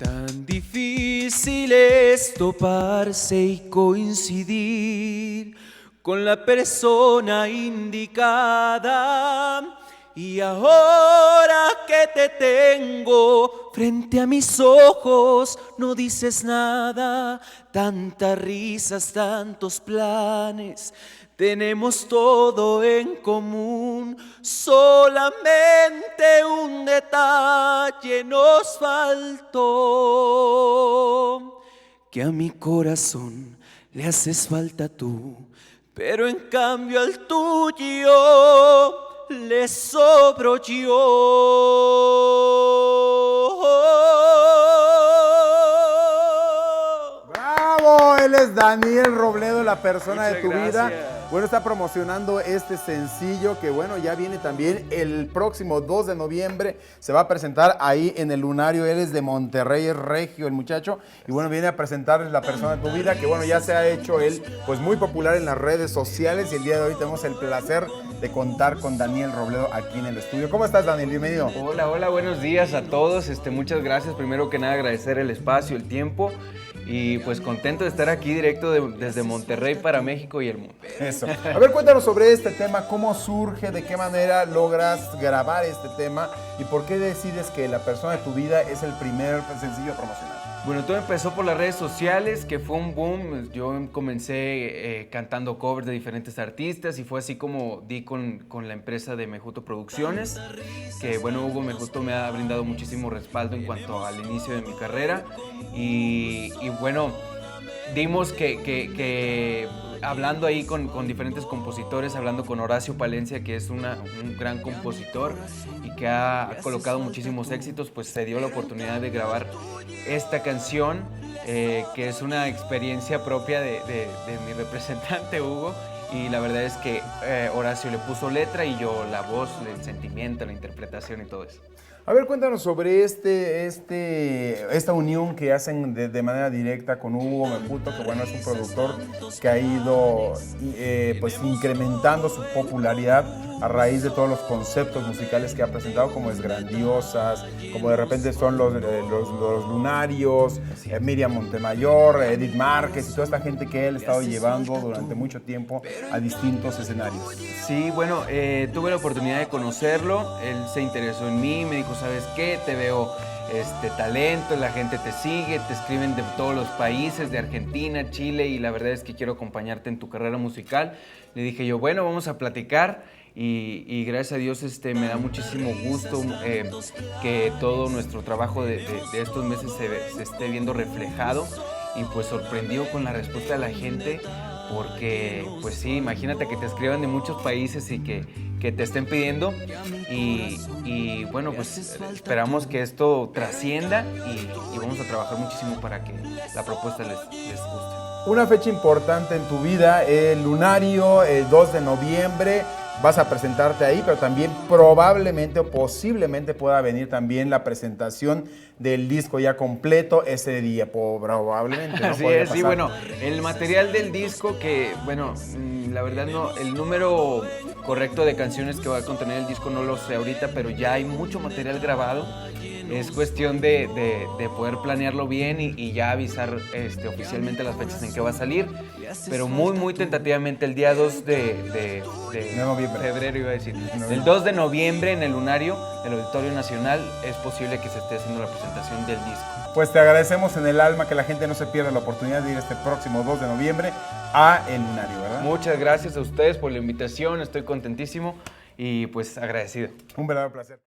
Tan difícil es toparse y coincidir con la persona indicada. Y ahora que te tengo frente a mis ojos, no dices nada. Tantas risas, tantos planes, tenemos todo en común. Solamente un detalle nos faltó, que a mi corazón le haces falta tú, pero en cambio al tuyo le sobro yo. ¡Bravo! Él es Daniel Robledo, la persona de tu vida. Gracias. Bueno, está promocionando este sencillo que, bueno, ya viene también el próximo 2 de noviembre. Se va a presentar ahí en el Lunario. Él es de Monterrey, es regio el muchacho. Y bueno, viene a presentarles la persona de tu vida, que bueno, ya se ha hecho él pues muy popular en las redes sociales. Y el día de hoy tenemos el placer de contar con Daniel Robledo aquí en el estudio. ¿Cómo estás, Daniel? Bienvenido. Hola, hola, buenos días a todos. Muchas gracias. Primero que nada, agradecer el espacio, el tiempo. Y pues contento de estar aquí directo desde Monterrey para México y el mundo. Eso. A ver, cuéntanos sobre este tema, cómo surge, de qué manera logras grabar este tema y por qué decides que la persona de tu vida es el primer sencillo promocional. Bueno, todo empezó por las redes sociales, que fue un boom. Yo comencé cantando covers de diferentes artistas y fue así como di con la empresa de Mejuto Producciones, que bueno, Hugo Mejuto me ha brindado muchísimo respaldo en cuanto al inicio de mi carrera y bueno, dimos que hablando ahí con diferentes compositores, hablando con Horacio Palencia, que es un gran compositor y que ha colocado muchísimos éxitos, pues se dio la oportunidad de grabar esta canción, que es una experiencia propia de mi representante Hugo, y la verdad es que Horacio le puso letra y yo la voz, el sentimiento, la interpretación y todo eso. A ver, cuéntanos sobre esta unión que hacen de manera directa con Hugo Mejuto, que bueno, es un productor que ha ido pues incrementando su popularidad a raíz de todos los conceptos musicales que ha presentado, como es Grandiosas, como de repente son los Lunarios, Miriam Montemayor, Edith Márquez y toda esta gente que él ha estado llevando durante mucho tiempo a distintos escenarios. Sí, bueno, tuve la oportunidad de conocerlo, él se interesó en mí, me dijo, ¿sabes qué? Te veo talento, la gente te sigue, te escriben de todos los países, de Argentina, Chile, y la verdad es que quiero acompañarte en tu carrera musical. Le dije yo, bueno, vamos a platicar. Y gracias a Dios me da muchísimo gusto que todo nuestro trabajo de estos meses se esté viendo reflejado, y pues sorprendido con la respuesta de la gente, porque pues sí, imagínate que te escriban de muchos países y que te estén pidiendo, y bueno, pues esperamos que esto trascienda y vamos a trabajar muchísimo para que la propuesta les guste. Una fecha importante en tu vida, el Lunario, el 2 de noviembre. Vas a presentarte ahí, pero también probablemente o posiblemente pueda venir también la presentación del disco ya completo ese día, probablemente. ¿No? Así es, sí, bueno, el material del disco que, bueno, la verdad no, el número correcto de canciones que va a contener el disco no lo sé ahorita, pero ya hay mucho material grabado. Es cuestión de poder planearlo bien y ya avisar oficialmente las fechas en que va a salir, pero muy tentativamente el día 2 de febrero, iba a decir, el 2 de noviembre en el Lunario, el Auditorio Nacional, es posible que se esté haciendo la presentación del disco. Pues te agradecemos en el alma que la gente no se pierda la oportunidad de ir este próximo 2 de noviembre a el Lunario, ¿verdad? Muchas gracias a ustedes por la invitación, estoy contentísimo y pues agradecido. Un verdadero placer.